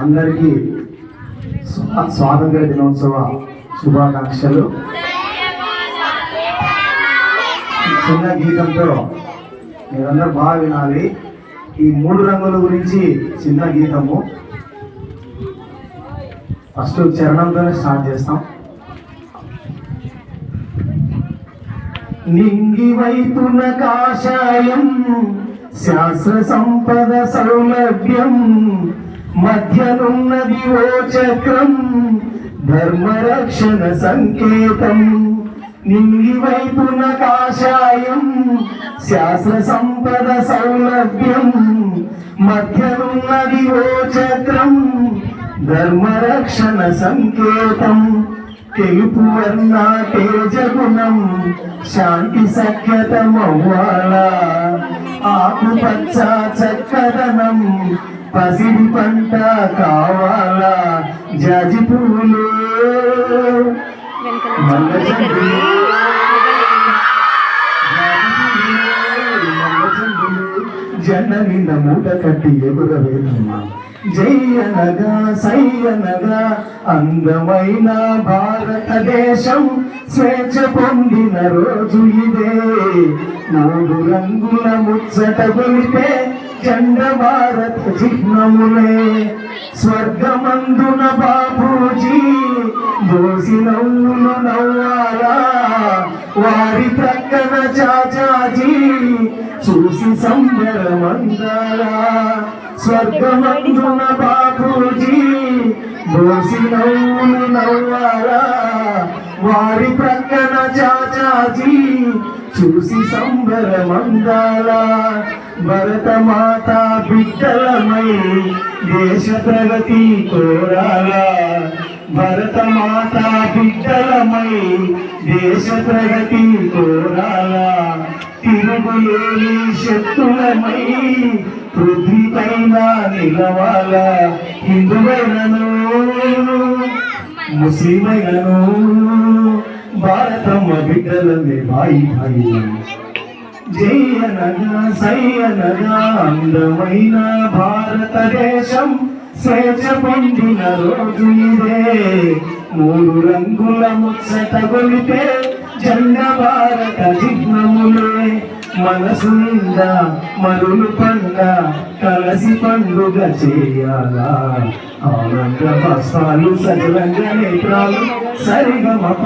అందరికీ స్వాతంత్ర దినోత్సవ శుభాకాంక్షలు. చిన్న గీతంతో మీరందరూ బాగా వినాలి. ఈ 3 రంగుల గురించి చిన్న గీతము. ఫస్ట్ చరణంతోనే స్టార్ట్ చేస్తాం. నింగి వైపున కాషాయం శాస్త్ర సంపద సౌలభ్యం, మధ్యనున్నది ఓ చక్రం ధర్మరక్షణ సంకేతం. నింగి వైపున కాషాయం శాస్త్ర సంపద సౌలభ్యం, మధ్యనున్నది ఓ చక్రం ధర్మరక్షణ సంకేతం. తెలుపు వర్ణ తేజగుణం శాంతి సఖ్యతమవ్వాలా, ఆకుపచ్చ చక్కదనం పసిడి పంట కావాలా. జాజి పూలు జనని మూట కట్టి ఎగురవేదమ్మా. జయనగా సయ్యనగా అందమైన భారతదేశం స్వేచ్ఛ పొందిన రోజు ఇదే. 3 రంగుల ముచ్చట గొలిపే జెండ భారత చిహ్నములే. స్వర్గమందున బాపూజీ దోసి నవ్వులు నవ్వాలా, వారి ప్రక్కన చాచాజీ చూసి సంబరమందాలా. స్వర్గమందున బాపూజీ దోసి నవ్వులు నవ్వాలా, వారి ప్రక్కన చాచాజీ చూసి సంబరమందాలా. భరతమాత బిడ్డలమై దేశ ప్రగతి కోరాలా, భరతమాత బిడ్డలమై దేశ ప్రగతి కోరాలా. తిరుగులేని శక్తులమై పృథ్వీపైన నిలవాలా. హిందువైనను ముస్లిమైనను భారతమ్మ బిడ్డలమే భాయి భాయి. జయనగా సయ్యనగా అందమైన భారతదేశం స్వేచ్ఛ పొందిన రోజు ఇదే. 3 రంగుల ముచ్చట గొలిపే జెండ భారత చిహ్నములే. మనసు నిండా మరులు పండ కలసి పండుగ చేయాలా. ఆనంద వస్త్రాలు సజలంగా నేత్రాలు సరిగమప